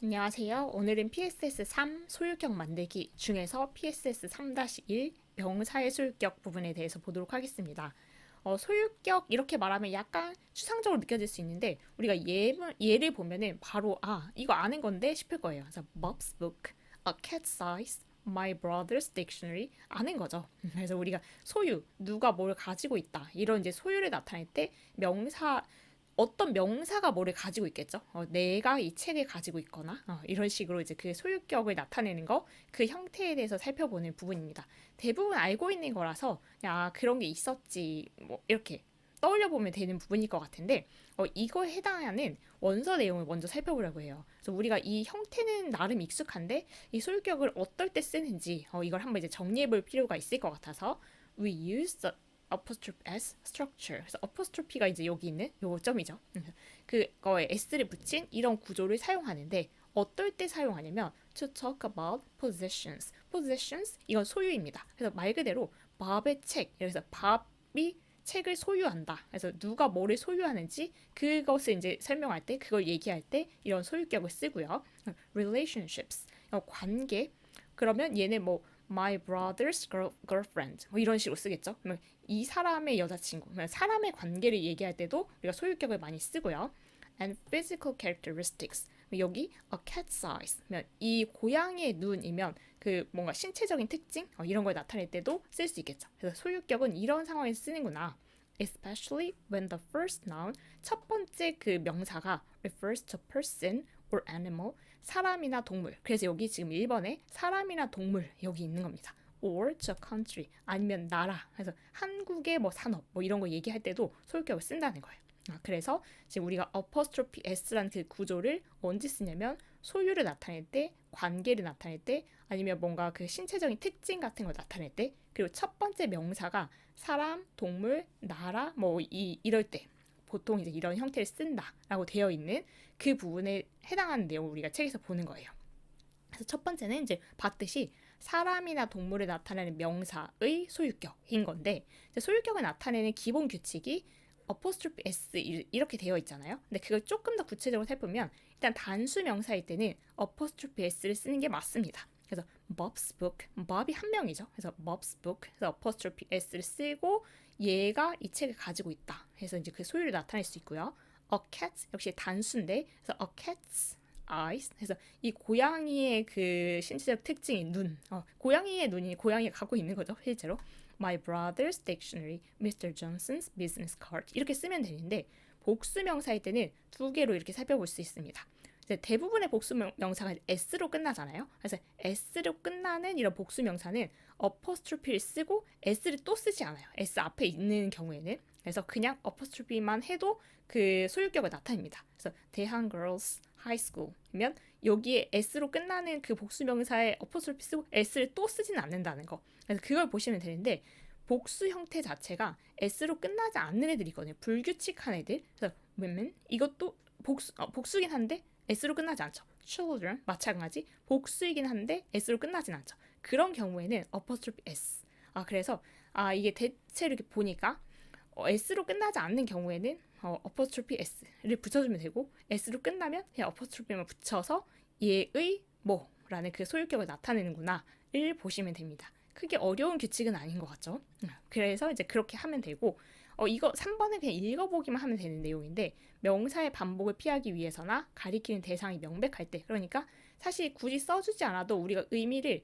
안녕하세요. 오늘은 PSS3 소유격 만들기 중에서 PSS3-1 명사의 소유격 부분에 대해서 보도록 하겠습니다. 소유격 이렇게 말하면 약간 추상적으로 느껴질 수 있는데 우리가 예를 보면은 바로 이거 아는 건데 싶을 거예요. 그래서 Bob's book, a cat size, my brother's dictionary 아는 거죠. 그래서 우리가 소유, 누가 뭘 가지고 있다 이런 이제 소유를 나타낼 때 명사 어떤 명사가 뭐를 가지고 있겠죠. 내가 이 책을 가지고 있거나 이런 식으로 이제 그 소유격을 나타내는 거, 그 형태에 대해서 살펴보는 부분입니다. 대부분 알고 있는 거라서 야 그런 게 있었지 뭐 이렇게 떠올려 보면 되는 부분일 것 같은데 이거에 해당하는 원서 내용을 먼저 살펴보려고 해요. 그래서 우리가 이 형태는 나름 익숙한데 이 소유격을 어떨 때 쓰는지 이걸 한번 이제 정리해 볼 필요가 있을 것 같아서 we use the apostrophe s structure. 그래서 apostrophe가 이제 여기 있는 요점이죠. 그거에 s를 붙인 이런 구조를 사용하는데 어떨 때 사용하냐면 to talk about possessions. possessions 이건 소유입니다. 그래서 말 그대로 밥의 책. 그래서 밥이 책을 소유한다. 그래서 누가 뭐를 소유하는지 그것을 이제 설명할 때 그걸 얘기할 때 이런 소유격을 쓰고요. relationships 관계. 그러면 얘는 뭐 my brother's girlfriend 뭐 이런 식으로 쓰겠죠. 그러면 이 사람의 여자친구, 사람의 관계를 얘기할 때도 우리가 소유격을 많이 쓰고요. And physical characteristics 여기 a cat size 이 고양이의 눈이면 그 뭔가 신체적인 특징 이런 걸 나타낼 때도 쓸 수 있겠죠. 그래서 소유격은 이런 상황에서 쓰는구나. Especially when the first noun 첫 번째 그 명사가 refers to person or animal 사람이나 동물. 그래서 여기 지금 1번에 사람이나 동물 여기 있는 겁니다. or to country 아니면 나라. 그래서 한국의 뭐 산업 뭐 이런 거 얘기할 때도 소유격을 쓴다는 거예요. 그래서 지금 우리가 apostrophe s라는 그 구조를 언제 쓰냐면 소유를 나타낼 때, 관계를 나타낼 때, 아니면 뭔가 그 신체적인 특징 같은 걸 나타낼 때, 그리고 첫 번째 명사가 사람, 동물, 나라 뭐 이럴 때 보통 이제 이런 형태를 쓴다라고 되어 있는 그 부분에 해당하는 내용을 우리가 책에서 보는 거예요. 그래서 첫 번째는 이제 봤듯이 사람이나 동물을 나타내는 명사의 소유격인 건데 소유격을 나타내는 기본 규칙이 apostrophe s 이렇게 되어 있잖아요. 근데 그걸 조금 더 구체적으로 살펴보면 일단 단수 명사일 때는 apostrophe s를 쓰는 게 맞습니다. 그래서 Bob's book, Bob이 한 명이죠. 그래서 Bob's book, 그래서 apostrophe s를 쓰고 얘가 이 책을 가지고 있다. 해서 이제 그 소유를 나타낼 수 있고요. A cat 역시 단수인데, 그래서 a cat's eyes. 그래서 이 고양이의 그 신체적 특징인 눈, 고양이의 눈이 고양이가 갖고 있는 거죠, 실제로. My brother's dictionary, Mr. Johnson's business card 이렇게 쓰면 되는데 복수 명사일 때는 두 개로 이렇게 살펴볼 수 있습니다. 이제 대부분의 복수 명사가 s로 끝나잖아요. 그래서 s로 끝나는 이런 복수 명사는 apostrophe를 쓰고 s를 또 쓰지 않아요. s 앞에 있는 경우에는. 그래서 그냥 apostrophe만 해도 그 소유격을 나타냅니다. 그래서 대한 girls high school이면 여기에 s로 끝나는 그 복수 명사에 apostrophe 쓰고 s를 또 쓰지는 않는다는 거. 그래서 그걸 보시면 되는데 복수 형태 자체가 s로 끝나지 않는 애들이거든요. 불규칙한 애들. 그래서 women 이것도 복수긴 한데 s로 끝나지 않죠. children 마찬가지 복수이긴 한데 s로 끝나진 않죠. 그런 경우에는 apostrophe s. 그래서 이게 대체 이렇게 보니까 s로 끝나지 않는 경우에는 apostrophe s를 붙여주면 되고 s로 끝나면 그냥 apostrophe만 붙여서 얘의 뭐라는 그 소유격을 나타내는구나를 보시면 됩니다. 크게 어려운 규칙은 아닌 것 같죠. 그래서 이제 그렇게 하면 되고 이거 3번은 그냥 읽어보기만 하면 되는 내용인데 명사의 반복을 피하기 위해서나 가리키는 대상이 명백할 때 그러니까 사실 굳이 써주지 않아도 우리가 의미를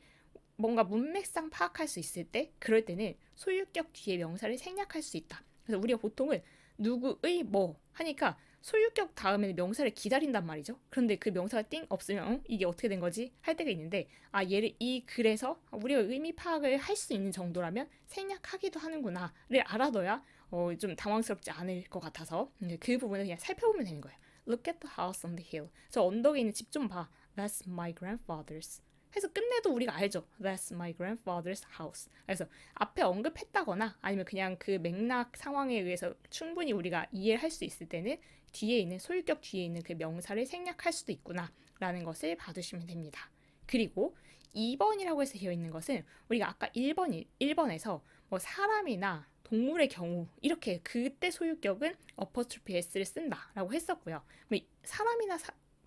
뭔가 문맥상 파악할 수 있을 때 그럴 때는 소유격 뒤에 명사를 생략할 수 있다. 그래서 우리가 보통은 누구의 뭐 하니까 소유격 다음에는 명사를 기다린단 말이죠. 그런데 그 명사가 띵 없으면 이게 어떻게 된 거지? 할 때가 있는데 얘를 이 글에서 우리가 의미 파악을 할 수 있는 정도라면 생략하기도 하는구나를 알아둬야 좀 당황스럽지 않을 것 같아서 그 부분을 그냥 살펴보면 되는 거예요. Look at the house on the hill. 저 언덕에 있는 집 좀 봐. That's my grandfather's. 해서 끝내도 우리가 알죠. That's my grandfather's house. 그래서 앞에 언급했다거나 아니면 그냥 그 맥락 상황에 의해서 충분히 우리가 이해할 수 있을 때는 뒤에 있는 소유격 뒤에 있는 그 명사를 생략할 수도 있구나 라는 것을 봐두시면 됩니다. 그리고 2번이라고 해서 되어 있는 것은 우리가 아까 1번에서 뭐 사람이나 동물의 경우 이렇게 그때 소유격은 apostrophe s를 쓴다라고 했었고요. 사람이나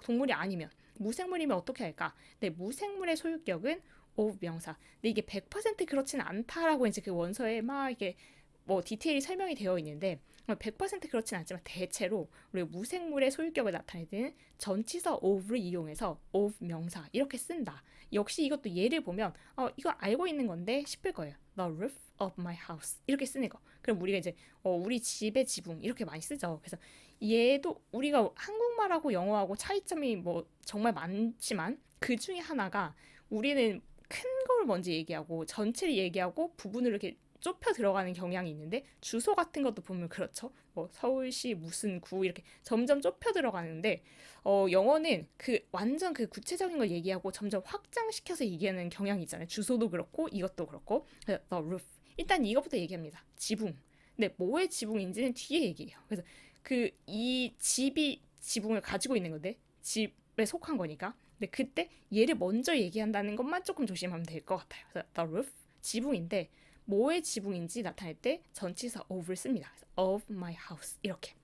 동물이 아니면 무생물이면 어떻게 할까? 네, 무생물의 소유격은 of 명사. 근데 이게 100% 그렇지는 않다라고 이제 그 원서에 막 이게 뭐 디테일이 설명이 되어 있는데 100% 그렇진 않지만 대체로 우리 무생물의 소유격을 나타낼 때는 전치사 of를 이용해서 of 명사 이렇게 쓴다. 역시 이것도 예를 보면 이거 알고 있는 건데 싶을 거예요. The roof of my house 이렇게 쓰는 거. 그럼 우리가 이제 우리 집의 지붕 이렇게 많이 쓰죠. 그래서 얘도 우리가 한국말하고 영어하고 차이점이 뭐 정말 많지만 그 중에 하나가 우리는 큰 걸 먼저 얘기하고 전체를 얘기하고 부분을 이렇게 좁혀 들어가는 경향이 있는데 주소 같은 것도 보면 그렇죠. 뭐 서울시 무슨 구 이렇게 점점 좁혀 들어가는데 영어는 그 완전 그 구체적인 걸 얘기하고 점점 확장시켜서 얘기하는 경향이 있잖아요. 주소도 그렇고 이것도 그렇고. The roof. 일단 이것부터 얘기합니다. 지붕. 근데 뭐의 지붕인지는 뒤에 얘기해요. 그래서 그 이 집이 지붕을 가지고 있는 건데 집에 속한 거니까. 근데 그때 얘를 먼저 얘기한다는 것만 조금 조심하면 될 것 같아요. 그래서 the roof 지붕인데 뭐의 지붕인지 나타낼 때 전치사 of를 씁니다. 그래서 of my house 이렇게.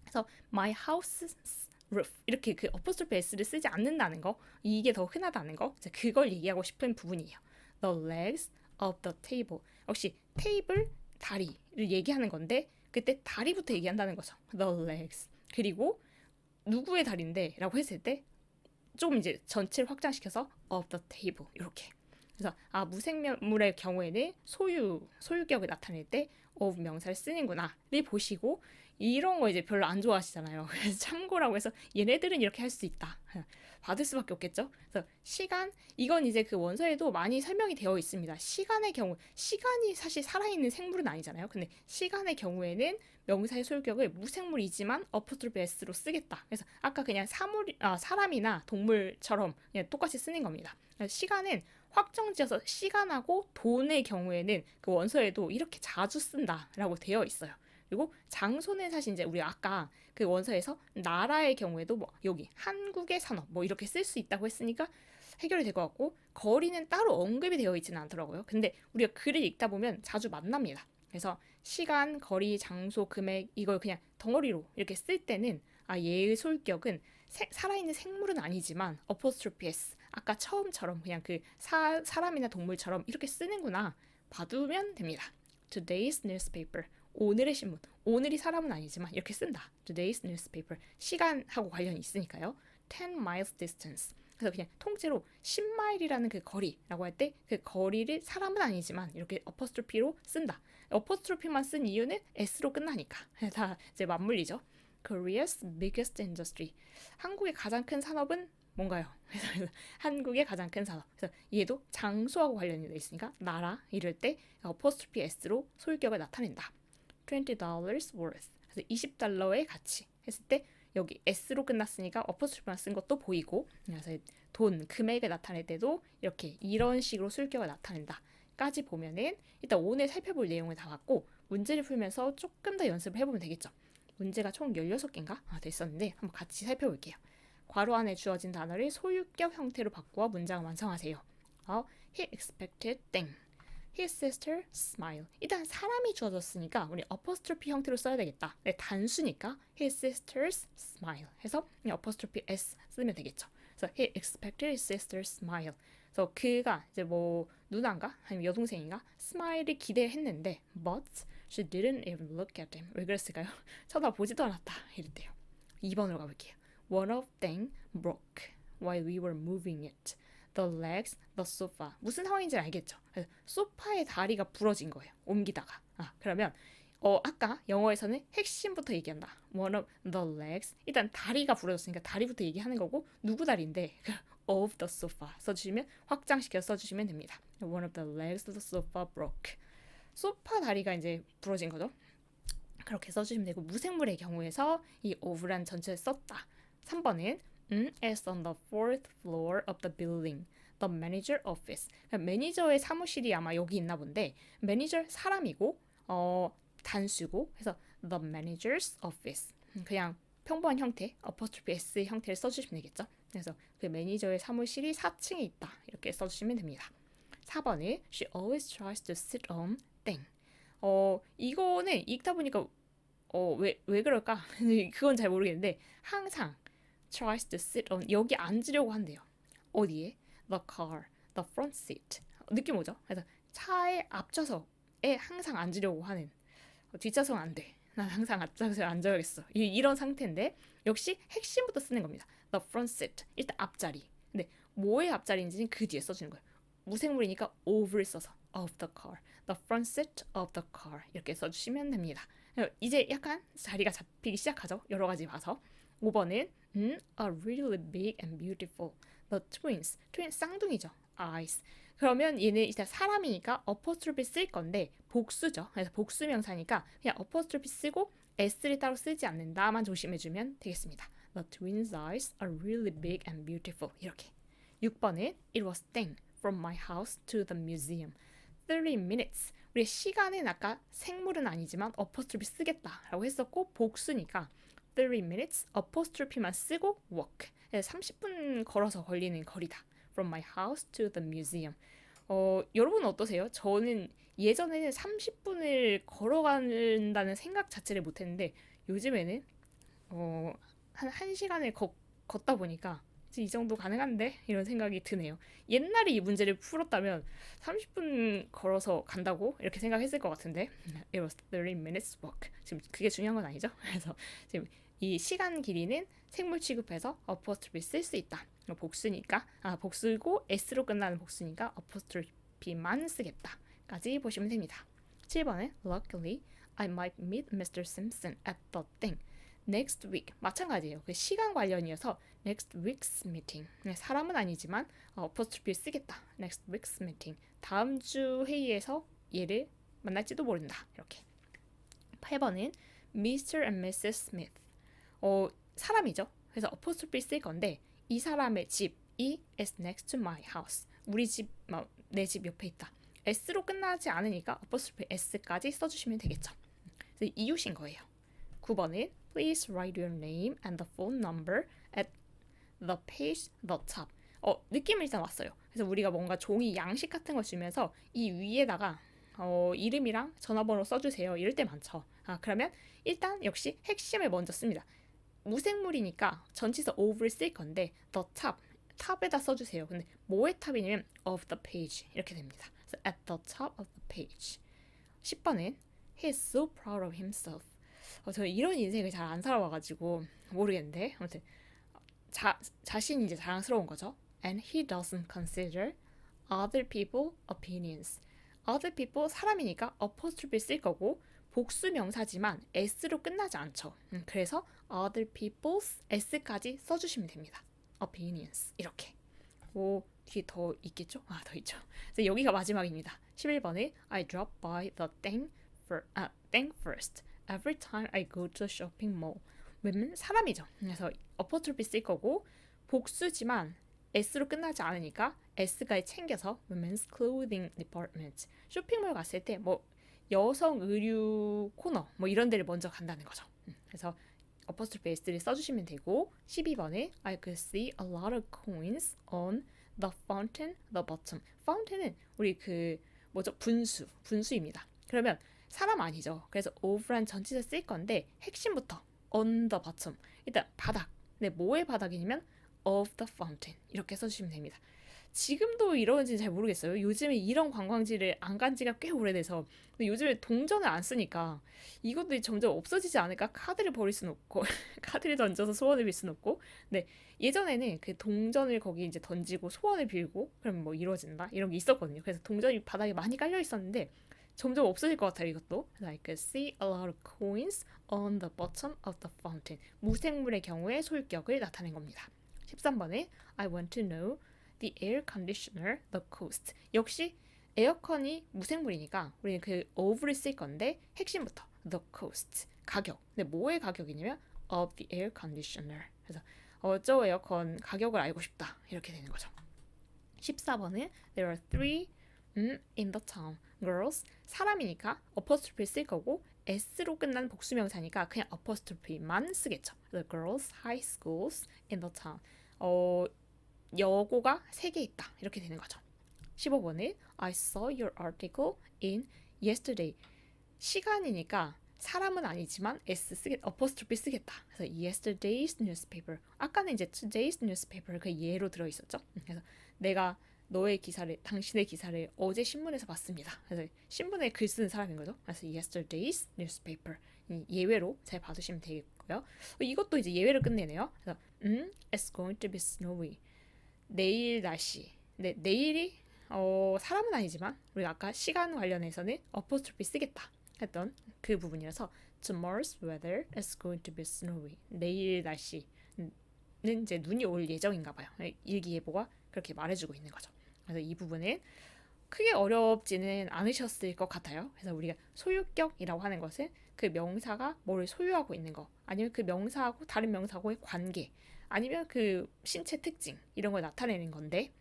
그래서 my house's roof 이렇게 그 어퍼스트로피 s를 쓰지 않는다는 거 이게 더 흔하다는 거 그걸 얘기하고 싶은 부분이에요. The legs of the table 역시 테이블 다리를 얘기하는 건데 그때 다리부터 얘기한다는 거죠. The legs 그리고 누구의 다리인데 라고 했을 때 좀 이제 전체를 확장시켜서 of the table 이렇게. 그래서 무생물의 경우에는 소유격을 나타낼 때 of 명사를 쓰는구나를 보시고 이런 거 이제 별로 안 좋아하시잖아요. 그래서 참고라고 해서 얘네들은 이렇게 할 수 있다. 받을 수밖에 없겠죠. 그래서 시간 이건 이제 그 원서에도 많이 설명이 되어 있습니다. 시간의 경우 시간이 사실 살아있는 생물은 아니잖아요. 근데 시간의 경우에는 명사의 소유격을 무생물이지만 어퍼스트로피 s로 쓰겠다. 그래서 아까 그냥 사람이나 동물처럼 그냥 똑같이 쓰는 겁니다. 시간은 확정지어서 시간하고 돈의 경우에는 그 원서에도 이렇게 자주 쓴다라고 되어 있어요. 그리고 장소는 사실 이제 우리 아까 그 원서에서 나라의 경우에도 뭐 여기 한국의 산업 뭐 이렇게 쓸 수 있다고 했으니까 해결이 될 것 같고 거리는 따로 언급이 되어 있지는 않더라고요. 근데 우리가 글을 읽다 보면 자주 만납니다. 그래서 시간, 거리, 장소, 금액 이걸 그냥 덩어리로 이렇게 쓸 때는 얘의 소유격은 살아있는 생물은 아니지만 apostrophe s 아까 처음처럼 그냥 그 사람이나 동물처럼 이렇게 쓰는구나 봐두면 됩니다. Today's newspaper 오늘의 신문 오늘이 사람은 아니지만 이렇게 쓴다. Today's newspaper 시간하고 관련이 있으니까요. 10 miles distance 그래서 그냥 통째로 10마일이라는 그 거리라고 할 때 그 거리를 사람은 아니지만 이렇게 어퍼스트로피로 쓴다. 어퍼스트로피만 쓴 이유는 s로 끝나니까 다 이제 맞물리죠. Korea's biggest industry 한국의 가장 큰 산업은 뭔가요? 그래서 한국의 가장 큰 산업. 그래서 얘도 장소하고 관련이 돼 있으니까 나라 이럴 때 apostrophe s로 소유격을 나타낸다. $20 worth. 그래서 $20의 가치 했을 때 여기 s로 끝났으니까 apostrophe만 쓴 것도 보이고 그래서 돈 금액을 나타낼 때도 이렇게 이런 식으로 소유격을 나타낸다. 까지 보면은 일단 오늘 살펴볼 내용을 다 봤고 문제를 풀면서 조금 더 연습을 해보면 되겠죠. 문제가 총 16개인가 됐었는데 한번 같이 살펴볼게요. 괄호 안에 주어진 단어를 소유격 형태로 바꾸어 문장을 완성하세요. He expected 땡. His sister smile. 일단 사람이 주어졌으니까 우리 apostrophe 형태로 써야 되겠다. 네, 단수니까 his sister's smile 해서 apostrophe s 쓰면 되겠죠. 그래서 he expected his sister's smile. 그래서 그가 이제 뭐 누나인가 아니면 여동생인가 스마일을 기대했는데 but she didn't even look at him. 왜 그랬을까요? 쳐다보지도 않았다. 이랬대요. 2번으로 가볼게요. One of them broke while we were moving it. The legs, the sofa. 무슨 상황인지 알겠죠? 소파의 다리가 부러진 거예요. 옮기다가. 그러면 아까 영어에서는 핵심부터 얘기한다. One of the legs. 일단 다리가 부러졌으니까 다리부터 얘기하는 거고 누구 다리인데 of the sofa 써주시면 확장시켜 써주시면 됩니다. One of the legs of the sofa broke. 소파 다리가 이제 부러진 거죠. 그렇게 써주시면 되고 무생물의 경우에서 이 of란 전체를 썼다. 3번은 is on the fourth floor of the building. The manager office. 매니저의 사무실이 아마 여기 있나 본데 매니저 사람이고 단수고 해서 the manager's office. 그냥 평범한 형태, apostrophe s 형태를 써주시면 되겠죠. 그래서 그 매니저의 사무실이 4층에 있다. 이렇게 써주시면 됩니다. 4번은 she always tries to sit on 땡. 이거는 읽다 보니까 왜 그럴까? 그건 잘 모르겠는데 항상 tries to sit on 여기 앉으려고 한대요. 어디에? The car, the front seat. 느낌 오죠? 그래서 차의 앞좌석에 항상 앉으려고 하는 뒷좌석은 안 돼. 난 항상 앞좌석에 앉아야겠어. 이런 상태인데 역시 핵심부터 쓰는 겁니다. The front seat. 일단 앞자리. 근데 뭐의 앞자리인지는 그 뒤에 써주는 거예요. 무생물이니까 over를 써서 of the car. The front seat of the car. 이렇게 써주시면 됩니다. 이제 약간 자리가 잡히기 시작하죠. 여러 가지 봐서. 5번은 a really big and beautiful. The twins. twins 쌍둥이죠. eyes. 그러면 얘는 일단 사람이니까 apostrophe 쓸 건데 복수죠. 그래서 복수 명사니까 그냥 apostrophe 쓰고 s를 따로 쓰지 않는다만 조심해주면 되겠습니다. The twins' eyes are really big and beautiful. 이렇게. 6번은 It was staying from my house to the museum. 30 minutes. 우리 시간은 아까 생물은 아니지만 apostrophe 쓰겠다라고 했었고 복수니까 30 minutes apostrophe만 쓰고 walk. 30분 걸어서 걸리는 거리다. From my house to the museum. 여러분은 어떠세요? 저는 예전에는 30분을 걸어간다는 생각 자체를 못했는데 요즘에는 한 1시간을 걷다 보니까 이 정도 가능한데? 이런 생각이 드네요. 옛날에 이 문제를 풀었다면 30분 걸어서 간다고? 이렇게 생각했을 것 같은데 It was 30 minutes walk. 지금 그게 중요한 건 아니죠? 그래서 지금 이 시간 길이는 생물 취급해서 apostrophe 쓸 수 있다. 복수니까 복수고 s로 끝나는 복수니까 apostrophe만 쓰겠다까지 보시면 됩니다. 7번은 Luckily, I might meet Mr. Simpson at the thing. Next week. 마찬가지예요. 그 시간 관련이어서 next week's meeting. 사람은 아니지만 apostrophe 쓰겠다. next week's meeting. 다음 주 회의에서 얘를 만날지도 모른다. 이렇게. 8번은 Mr. and Mrs. Smith. 사람이죠. 그래서 apostrophe 쓸 건데 이 사람의 집이 is next to my house. 우리 집, 내 집 옆에 있다. s로 끝나지 않으니까 apostrophe s까지 써주시면 되겠죠. 그래서 이유신 거예요. 9번은 Please write your name and the phone number at the page the top. 느낌은 일단 왔어요. 그래서 우리가 뭔가 종이 양식 같은 걸 주면서 이 위에다가 이름이랑 전화번호 써주세요. 이럴 때 많죠. 그러면 일단 역시 핵심을 먼저 씁니다. 무생물이니까 전치사 of를 쓸 건데 the top, 탑에다 써주세요. 근데 뭐의 탑이냐면 of the page 이렇게 됩니다. 그래서 at the top of the page. 10번은 He is so proud of himself. 저 이런 인생을 잘 안 살아와가지고 모르겠는데 아무튼 자신이 이제 자랑스러운 거죠. And he doesn't consider other people opinions. other people 사람이니까 apostrophe 쓸 거고 복수 명사지만 s로 끝나지 않죠. 그래서 other people's s까지 써주시면 됩니다. opinions 이렇게. 뒤에 더 있겠죠? 더 있죠. 그래서 여기가 마지막입니다. 11번에 I drop by the thing first every time I go to the shopping mall. 왜냐면 사람이죠. 그래서 apostrophe 쓸 거고 복수지만 s로 끝나지 않으니까 s까지 챙겨서 women's clothing department. 쇼핑몰 갔을 때 여성 의류 코너 이런 데를 먼저 간다는 거죠. 그래서 apostrophe s를 써주시면 되고 12번에 I could see a lot of coins on the fountain, the bottom. fountain은 우리 분수입니다. 그러면 사람 아니죠. 그래서 over란 전치사 쓸 건데 핵심부터 on the bottom. 일단 바닥. 네, 뭐의 바닥이냐면 of the fountain. 이렇게 써주시면 됩니다. 지금도 이러는지 잘 모르겠어요. 요즘에 이런 관광지를 안 간 지가 꽤 오래돼서 근데 요즘에 동전을 안 쓰니까 이것도 점점 없어지지 않을까? 카드를 버릴 수는 없고 카드를 던져서 소원을 빌 수는 없고 근데 예전에는 그 동전을 거기 이제 던지고 소원을 빌고 그럼 이루어진다 이런 게 있었거든요. 그래서 동전이 바닥에 많이 깔려 있었는데 점점 없어질 것 같아요. 이것도 I could see a lot of coins on the bottom of the fountain. 무생물의 경우에 소유격을 나타낸 겁니다. 13번에 I want to know the air conditioner, the cost. 역시 에어컨이 무생물이니까 우리는 그 of를 쓸 건데 핵심부터 the cost, 가격. 근데 뭐의 가격이냐면 of the air conditioner. 그래서 저 에어컨 가격을 알고 싶다. 이렇게 되는 거죠. 14번은 there are three in the town. girls, 사람이니까 apostrophe 쓸 거고 s로 끝난 복수명사니까 그냥 apostrophe만 쓰겠죠. The girls' high schools in the town. 여고가 3개 있다. 이렇게 되는 거죠. 15번에 I saw your article in yesterday. 시간이니까 사람은 아니지만 s 어퍼스트로피 쓰겠다. 그래서 yesterday's newspaper. 아까는 이제 today's newspaper 그 예로 들어 있었죠. 그래서 내가 당신의 기사를 어제 신문에서 봤습니다. 그래서 신문에 글 쓰는 사람인 거죠. 그래서 yesterday's newspaper. 예외로 잘 봐두시면 되겠고요. 이것도 이제 예외를 끝내네요. 그래서 it's going to be snowy. 내일 날씨. 네, 내일이 사람은 아니지만 우리가 아까 시간 관련해서는 어퍼스트로피 쓰겠다 했던 그 부분이라서 tomorrow's weather is going to be snowy. 내일 날씨는 이제 눈이 올 예정인가 봐요. 일기예보가 그렇게 말해주고 있는 거죠. 그래서 이 부분은 크게 어렵지는 않으셨을 것 같아요. 그래서 우리가 소유격이라고 하는 것은 그 명사가 뭐를 소유하고 있는 거, 아니면 그 명사하고 다른 명사하고의 관계, 아니면 그 신체 특징 이런 걸 나타내는 건데,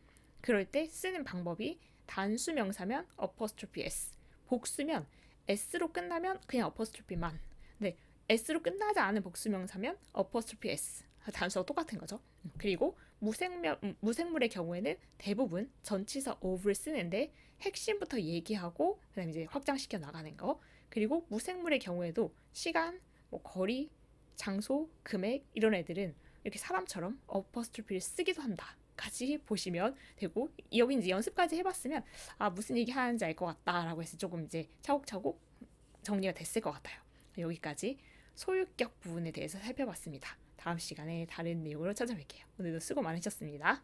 그럴 때 쓰는 방법이 단수 명사면 어퍼스트로피 s, 복수면 s로 끝나면 그냥 어퍼스트로피만. 네, s로 끝나지 않은 복수 명사면 어퍼스트로피 s. 단수가 똑같은 거죠. 그리고 무생물의 경우에는 대부분 전치사 of를 쓰는데 핵심부터 얘기하고 그다음에 이제 확장시켜 나가는 거. 그리고 무생물의 경우에도 시간, 뭐 거리, 장소, 금액 이런 애들은 이렇게 사람처럼 어퍼스트로피를 쓰기도 한다. 까지 보시면 되고, 여기 이제 연습까지 해봤으면 무슨 얘기 하는지 알 것 같다라고 해서 조금 이제 차곡차곡 정리가 됐을 것 같아요. 여기까지 소유격 부분에 대해서 살펴봤습니다. 다음 시간에 다른 내용으로 찾아뵐게요. 오늘도 수고 많으셨습니다.